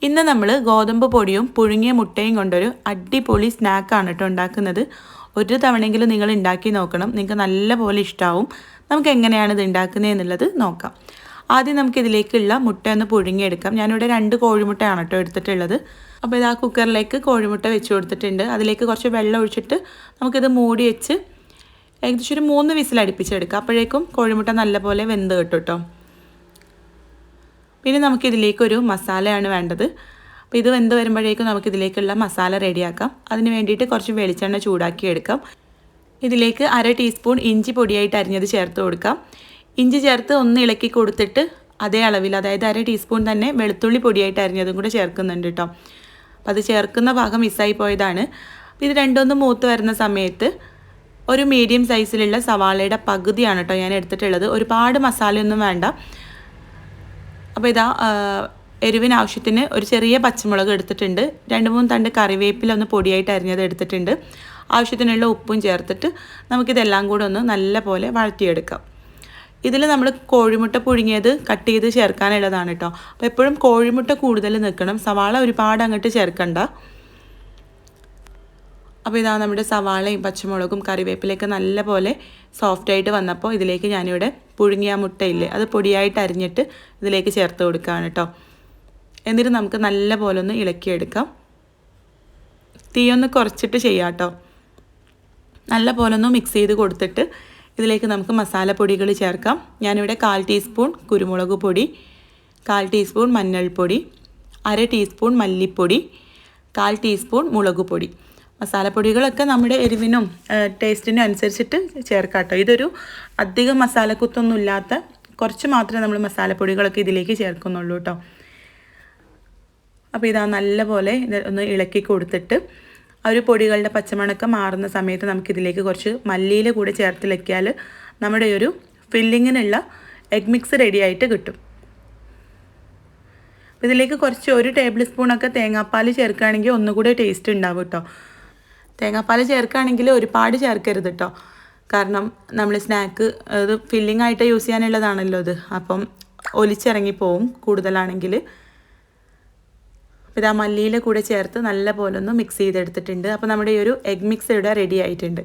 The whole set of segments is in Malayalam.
ഇന്ന് നമ്മൾ ഗോതമ്പ് പൊടിയും പുഴുങ്ങിയ മുട്ടയും കൊണ്ടൊരു അടിപൊളി സ്നാക്കാണ് കേട്ടോ ഉണ്ടാക്കുന്നത്. ഒരു തവണയെങ്കിലും നിങ്ങൾ ഉണ്ടാക്കി നോക്കണം, നിങ്ങൾക്ക് നല്ലപോലെ ഇഷ്ടമാവും. നമുക്ക് എങ്ങനെയാണ് ഇത് ഉണ്ടാക്കുന്നത് എന്നുള്ളത് നോക്കാം. ആദ്യം നമുക്കിതിലേക്കുള്ള മുട്ട ഒന്ന് പുഴുങ്ങിയെടുക്കാം. ഞാനിവിടെ 2 കോഴിമുട്ടയാണ് കേട്ടോ എടുത്തിട്ടുള്ളത്. അപ്പോൾ ഇത് ആ കുക്കറിലേക്ക് കോഴിമുട്ട വെച്ച് കൊടുത്തിട്ടുണ്ട്. അതിലേക്ക് കുറച്ച് വെള്ളം ഒഴിച്ചിട്ട് നമുക്കിത് മൂടി വെച്ച് ഏകദേശം ഒരു 3 വിസിൽ അടുപ്പിച്ചെടുക്കാം. അപ്പോഴേക്കും കോഴിമുട്ട നല്ലപോലെ വെന്ത് കിട്ടും കേട്ടോ. പിന്നെ നമുക്കിതിലേക്കൊരു മസാലയാണ് വേണ്ടത്. അപ്പോൾ ഇത് വെന്ത് വരുമ്പോഴേക്കും നമുക്കിതിലേക്കുള്ള മസാല റെഡിയാക്കാം. അതിന് വേണ്ടിയിട്ട് കുറച്ച് വെളിച്ചെണ്ണ ചൂടാക്കി എടുക്കാം. ഇതിലേക്ക് 1/2 ടീസ്പൂൺ ഇഞ്ചി പൊടിയായിട്ട് അരിഞ്ഞത് ചേർത്ത് കൊടുക്കാം. ഇഞ്ചി ചേർത്ത് ഒന്ന് ഇളക്കി കൊടുത്തിട്ട് അതേ അളവിൽ, അതായത് 1/2 ടീസ്പൂൺ തന്നെ വെളുത്തുള്ളി പൊടിയായിട്ട് അരിഞ്ഞതും കൂടെ ചേർക്കുന്നുണ്ട് കേട്ടോ. അപ്പോൾ അത് ചേർക്കുന്ന ഭാഗം മിസ്സായി പോയതാണ്. ഇത് രണ്ടൊന്ന് മൂത്ത് വരുന്ന സമയത്ത് ഒരു മീഡിയം സൈസിലുള്ള സവാളയുടെ പകുതിയാണ് കേട്ടോ ഞാൻ എടുത്തിട്ടുള്ളത്. ഒരുപാട് മസാലയൊന്നും വേണ്ട. അപ്പോൾ ഇതാ എരിവിന് ആവശ്യത്തിന് ഒരു ചെറിയ പച്ചമുളക് എടുത്തിട്ടുണ്ട്. 2-3 തണ്ട് കറിവേപ്പില ഒന്ന് പൊടിയായിട്ട് അരിഞ്ഞത് എടുത്തിട്ടുണ്ട്. ആവശ്യത്തിനുള്ള ഉപ്പും ചേർത്തിട്ട് നമുക്കിതെല്ലാം കൂടെ ഒന്ന് നല്ല പോലെ വഴറ്റിയെടുക്കാം. ഇതിൽ നമ്മൾ കോഴിമുട്ട പുഴുങ്ങിയത് കട്ട് ചെയ്ത് ചേർക്കാനുള്ളതാണ് കേട്ടോ. അപ്പോൾ എപ്പോഴും കോഴിമുട്ട കൂടുതൽ നിൽക്കണം, സവാള ഒരുപാട് അങ്ങോട്ട് ചേർക്കണ്ട. അപ്പോൾ ഇതാ നമ്മുടെ സവാളയും പച്ചമുളകും കറിവേപ്പിലയൊക്കെ നല്ല പോലെ സോഫ്റ്റായിട്ട് വന്നപ്പോൾ ഇതിലേക്ക് ഞാനിവിടെ പുഴുങ്ങിയ മുട്ടയില്ലേ അത് പൊടിയായിട്ട് അരിഞ്ഞിട്ട് ഇതിലേക്ക് ചേർത്ത് കൊടുക്കുകയാണ് കേട്ടോ. എന്നിട്ട് നമുക്ക് നല്ല പോലെ ഒന്ന് ഇളക്കിയെടുക്കാം. തീയൊന്ന് കുറച്ചിട്ട് ചെയ്യാം കേട്ടോ. നല്ല പോലെ ഒന്ന് മിക്സ് ചെയ്ത് കൊടുത്തിട്ട് ഇതിലേക്ക് നമുക്ക് മസാലപ്പൊടികൾ ചേർക്കാം. ഞാനിവിടെ 1/4 ടീസ്പൂൺ കുരുമുളക് പൊടി, 1/4 ടീസ്പൂൺ മഞ്ഞൾപ്പൊടി, 1/2 ടീസ്പൂൺ മല്ലിപ്പൊടി, 1/4 ടീസ്പൂൺ മുളക് പൊടി. മസാലപ്പൊടികളൊക്കെ നമ്മുടെ എരിവിനും ടേസ്റ്റിനും അനുസരിച്ചിട്ട് ചേർക്കാം കേട്ടോ. ഇതൊരു അധികം മസാലക്കുത്തൊന്നും ഇല്ലാത്ത കുറച്ച് മാത്രമേ നമ്മൾ മസാലപ്പൊടികളൊക്കെ ഇതിലേക്ക് ചേർക്കുന്നുള്ളൂ കേട്ടോ. അപ്പോൾ ഇതാ നല്ല പോലെ ഇത് ഒന്ന് ഇളക്കി കൊടുത്തിട്ട് ആ ഒരു പൊടികളുടെ പച്ചമണക്ക മാറുന്ന സമയത്ത് നമുക്കിതിലേക്ക് കുറച്ച് മല്ലിയില കൂടെ ചേർത്തിളക്കിയാൽ നമ്മുടെ ഒരു ഫില്ലിങ്ങിനുള്ള എഗ് മിക്സ് റെഡി ആയിട്ട് കിട്ടും. ഇതിലേക്ക് കുറച്ച് 1 ടേബിൾ സ്പൂണൊക്കെ തേങ്ങാപ്പാൽ ചേർക്കുകയാണെങ്കിൽ ഒന്നുകൂടെ ടേസ്റ്റ് ഉണ്ടാവും കേട്ടോ. തേങ്ങാപ്പാൽ ചേർക്കുകയാണെങ്കിൽ ഒരുപാട് ചേർക്കരുത് കേട്ടോ. കാരണം നമ്മൾ സ്നാക്ക് അത് ഫില്ലിംഗ് ആയിട്ട് യൂസ് ചെയ്യാനുള്ളതാണല്ലോ ഇത്. അപ്പം ഒലിച്ചിറങ്ങിപ്പോവും കൂടുതലാണെങ്കിൽ. ഇതാ മല്ലിയില കൂടെ ചേർത്ത് നല്ല പോലെ ഒന്ന് മിക്സ് ചെയ്തെടുത്തിട്ടുണ്ട്. അപ്പോൾ നമ്മുടെ ഈ ഒരു എഗ് മിക്സ് ഇവിടെ റെഡി ആയിട്ടുണ്ട്.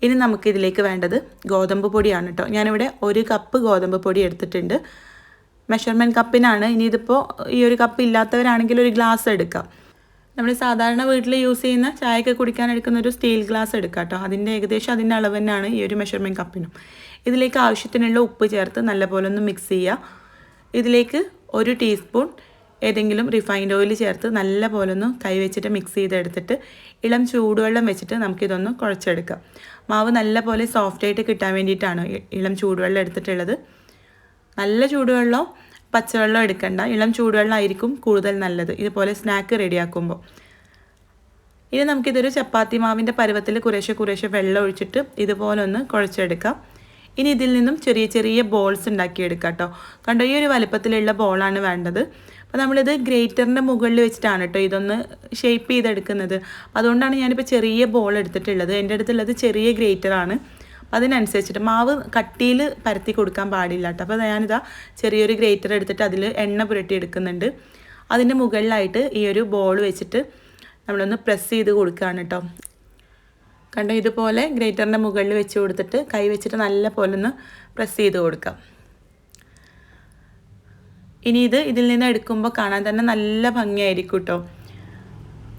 ഇനി നമുക്കിതിലേക്ക് വേണ്ടത് ഗോതമ്പ് പൊടിയാണ് കേട്ടോ. ഞാനിവിടെ 1 കപ്പ് ഗോതമ്പ് പൊടി എടുത്തിട്ടുണ്ട്. മെഷർമെൻറ്റ് കപ്പിനാണ്. ഇനി ഇതിപ്പോൾ ഈ ഒരു കപ്പ് ഇല്ലാത്തവരാണെങ്കിൽ ഒരു ഗ്ലാസ് എടുക്കാം. നമ്മൾ സാധാരണ വീട്ടിൽ യൂസ് ചെയ്യുന്ന ചായയൊക്കെ കുടിക്കാൻ എടുക്കുന്ന ഒരു സ്റ്റീൽ ഗ്ലാസ് എടുക്കാം കേട്ടോ. ഏകദേശം അതിൻ്റെ അളവ് തന്നെയാണ് ഈ ഒരു മെഷർമെൻറ്റ് കപ്പിനും. ഇതിലേക്ക് ആവശ്യത്തിനുള്ള ഉപ്പ് ചേർത്ത് നല്ലപോലെ ഒന്ന് മിക്സ് ചെയ്യുക. ഇതിലേക്ക് 1 ടീസ്പൂൺ ഏതെങ്കിലും റിഫൈൻഡ് ഓയിൽ ചേർത്ത് നല്ല പോലെ ഒന്ന് കൈവച്ചിട്ട് മിക്സ് ചെയ്തെടുത്തിട്ട് ഇളം ചൂടുവെള്ളം വെച്ചിട്ട് നമുക്കിതൊന്ന് കുഴച്ചെടുക്കാം. മാവ് നല്ല പോലെ സോഫ്റ്റായിട്ട് കിട്ടാൻ വേണ്ടിയിട്ടാണ് ഇളം ചൂടുവെള്ളം എടുത്തിട്ടുള്ളത്. നല്ല ചൂടുവെള്ളം പച്ചവെള്ളം എടുക്കണ്ട, ഇളം ചൂടുവെള്ളം ആയിരിക്കും കൂടുതൽ നല്ലത് ഇതുപോലെ സ്നാക്ക് റെഡിയാക്കുമ്പോൾ. ഇനി നമുക്കിതൊരു ചപ്പാത്തി മാവിൻ്റെ പരുവത്തിൽ കുറേശ്ശെ വെള്ളം ഒഴിച്ചിട്ട് ഇതുപോലെ ഒന്ന് കുഴച്ചെടുക്കാം. ഇനി ഇതിൽ നിന്നും ചെറിയ ചെറിയ ബോൾസ് ഉണ്ടാക്കിയെടുക്കാം കേട്ടോ. കണ്ടോ, ഈ ഒരു വലുപ്പത്തിലുള്ള ബോളാണ് വേണ്ടത്. അപ്പോൾ നമ്മളിത് ഗ്രേറ്ററിൻ്റെ മുകളിൽ വെച്ചിട്ടാണ് കേട്ടോ ഇതൊന്ന് ഷേപ്പ് ചെയ്തെടുക്കുന്നത്. അതുകൊണ്ടാണ് ഞാനിപ്പോൾ ചെറിയ ബോൾ എടുത്തിട്ടുള്ളത്. എൻ്റെ അടുത്തുള്ളത് ചെറിയ ഗ്രേറ്ററാണ്. അതിനനുസരിച്ചിട്ട് മാവ് കട്ടിയിൽ പരത്തി കൊടുക്കാൻ പാടില്ല കേട്ടോ. അപ്പോൾ ഞാനിതാ ചെറിയൊരു ഗ്രേറ്റർ എടുത്തിട്ട് അതിൽ എണ്ണ പുരട്ടി എടുക്കുന്നുണ്ട്. അതിൻ്റെ മുകളിലായിട്ട് ഈ ഒരു ബോൾ വെച്ചിട്ട് നമ്മളൊന്ന് പ്രസ് ചെയ്ത് കൊടുക്കുകയാണ് കേട്ടോ. കണ്ടോ, ഇതുപോലെ ഗ്രേറ്ററിൻ്റെ മുകളിൽ വെച്ച് കൊടുത്തിട്ട് കൈ വെച്ചിട്ട് നല്ല പോലെ ഒന്ന് പ്രസ് ചെയ്ത് കൊടുക്കാം. ഇനി ഇതിൽ നിന്ന് എടുക്കുമ്പോൾ കാണാൻ തന്നെ നല്ല ഭംഗിയായിരിക്കും കേട്ടോ.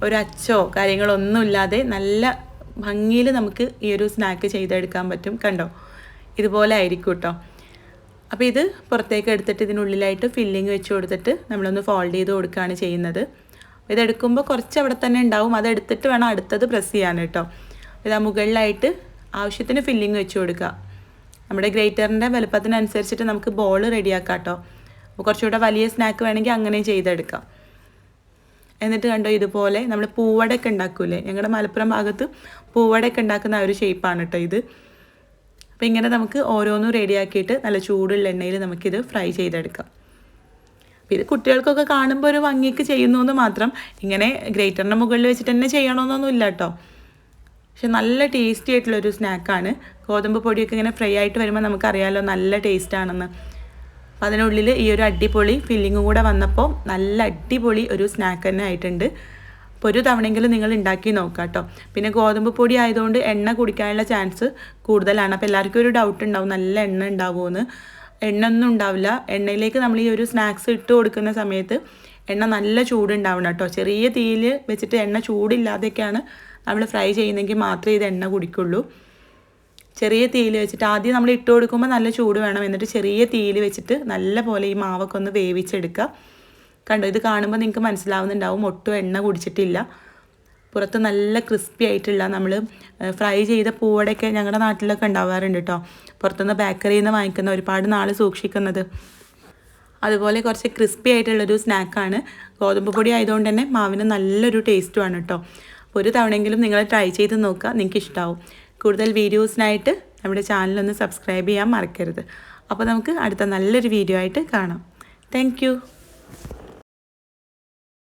ഒരു അച്ചോ കാര്യങ്ങളൊന്നുമില്ലാതെ നല്ല ഭംഗിയിൽ നമുക്ക് ഈ ഒരു സ്നാക്ക് ചെയ്തെടുക്കാൻ പറ്റും. കണ്ടോ, ഇതുപോലെ ആയിരിക്കും കേട്ടോ. അപ്പോൾ ഇത് പുറത്തേക്ക് എടുത്തിട്ട് ഇതിനുള്ളിലായിട്ട് ഫില്ലിങ് വെച്ച് കൊടുത്തിട്ട് നമ്മളൊന്ന് ഫോൾഡ് ചെയ്ത് കൊടുക്കുകയാണ് ചെയ്യുന്നത്. ഇതെടുക്കുമ്പോൾ കുറച്ച് അവിടെ തന്നെ ഉണ്ടാവും, അതെടുത്തിട്ട് വേണം അടുത്തത് പ്രസ് ചെയ്യാൻ കേട്ടോ. ഇതാ മുകളിലായിട്ട് ആവശ്യത്തിന് ഫില്ലിങ് വെച്ച് കൊടുക്കുക. നമ്മുടെ ഗ്രേറ്ററിൻ്റെ വലുപ്പത്തിനനുസരിച്ചിട്ട് നമുക്ക് ബോൾ റെഡിയാക്കാം കേട്ടോ. അപ്പോൾ കുറച്ചുകൂടെ വലിയ സ്നാക്ക് വേണമെങ്കിൽ അങ്ങനെ ചെയ്തെടുക്കാം. എന്നിട്ട് കണ്ടോ, ഇതുപോലെ നമ്മൾ പൂവടയൊക്കെ ഉണ്ടാക്കൂലേ, ഞങ്ങളുടെ മലപ്പുറം ഭാഗത്ത് പൂവടയൊക്കെ ഉണ്ടാക്കുന്ന ആ ഒരു ഷേപ്പാണ് കേട്ടോ ഇത്. അപ്പോൾ ഇങ്ങനെ നമുക്ക് ഓരോന്നും റെഡിയാക്കിയിട്ട് നല്ല ചൂടുള്ള എണ്ണയിൽ നമുക്കിത് ഫ്രൈ ചെയ്തെടുക്കാം. അപ്പോൾ ഇത് കുട്ടികൾക്കൊക്കെ കാണുമ്പോൾ ഒരു ഭംഗിക്ക് ചെയ്യുന്നു എന്ന് മാത്രം. ഇങ്ങനെ ഗ്രേറ്ററിൻ്റെ മുകളിൽ വെച്ചിട്ട് തന്നെ ചെയ്യണമെന്നൊന്നും ഇല്ല കേട്ടോ. പക്ഷെ നല്ല ടേസ്റ്റി ആയിട്ടുള്ളൊരു സ്നാക്കാണ്. ഗോതമ്പ് പൊടിയൊക്കെ ഇങ്ങനെ ഫ്രൈ ആയിട്ട് വരുമ്പോൾ നമുക്കറിയാമല്ലോ നല്ല ടേസ്റ്റാണെന്ന്. അപ്പോൾ അതിനുള്ളിൽ ഈ ഒരു അടിപൊളി ഫില്ലിങ്ങും കൂടെ വന്നപ്പോൾ നല്ല അടിപൊളി ഒരു സ്നാക്ക് തന്നെ ആയിട്ടുണ്ട്. അപ്പോൾ ഒരു തവണയെങ്കിലും നിങ്ങൾ ഉണ്ടാക്കി നോക്കാം കേട്ടോ. പിന്നെ ഗോതമ്പ് പൊടി ആയതുകൊണ്ട് എണ്ണ കുടിക്കാനുള്ള ചാൻസ് കൂടുതലാണ്. അപ്പോൾ എല്ലാവർക്കും ഒരു ഡൗട്ട് ഉണ്ടാവും നല്ല എണ്ണ ഉണ്ടാവുമെന്ന്. എണ്ണ ഒന്നും ഉണ്ടാവില്ല. എണ്ണയിലേക്ക് നമ്മൾ ഈ ഒരു സ്നാക്സ് ഇട്ട് കൊടുക്കുന്ന സമയത്ത് എണ്ണ നല്ല ചൂടുണ്ടാവണം കേട്ടോ. ചെറിയ തീയിൽ വെച്ചിട്ട് എണ്ണ ചൂടില്ലാതെയൊക്കെയാണ് നമ്മൾ ഫ്രൈ ചെയ്യുന്നെങ്കിൽ മാത്രമേ ഇത് എണ്ണ കുടിക്കുള്ളൂ. ചെറിയ തീയിൽ വെച്ചിട്ട് ആദ്യം നമ്മൾ ഇട്ട് കൊടുക്കുമ്പോൾ നല്ല ചൂട് വേണം. എന്നിട്ട് ചെറിയ തീയിൽ വെച്ചിട്ട് നല്ല പോലെ ഈ മാവൊക്കെ ഒന്ന് വേവിച്ചെടുക്കുക. കണ്ടോ, ഇത് കാണുമ്പോൾ നിങ്ങൾക്ക് മനസ്സിലാവുന്നുണ്ടാവും ഒട്ടും എണ്ണ കുടിച്ചിട്ടില്ല. പുറത്ത് നല്ല ക്രിസ്പി ആയിട്ടുള്ള നമ്മൾ ഫ്രൈ ചെയ്ത പൂവടയൊക്കെ ഞങ്ങളുടെ നാട്ടിലൊക്കെ ഉണ്ടാവാറുണ്ട് കേട്ടോ. പുറത്തുനിന്ന് ബേക്കറിയിൽ നിന്ന് വാങ്ങിക്കുന്ന ഒരുപാട് നാൾ സൂക്ഷിക്കുന്നത്. അതുപോലെ കുറച്ച് ക്രിസ്പി ആയിട്ടുള്ളൊരു സ്നാക്കാണ്. ഗോതമ്പ് പൊടി ആയതുകൊണ്ട് തന്നെ മാവിന് നല്ലൊരു ടേസ്റ്റുമാണ് കേട്ടോ. അപ്പോൾ ഒരു തവണയെങ്കിലും നിങ്ങൾ ട്രൈ ചെയ്ത് നോക്കുക, നിങ്ങൾക്ക് ഇഷ്ടമാവും. കൂടുതൽ വീഡിയോസിനായിട്ട് നമ്മുടെ ചാനലൊന്ന് സബ്സ്ക്രൈബ് ചെയ്യാൻ മറക്കരുത്. അപ്പോൾ നമുക്ക് അടുത്ത നല്ലൊരു വീഡിയോ ആയിട്ട് കാണാം. താങ്ക്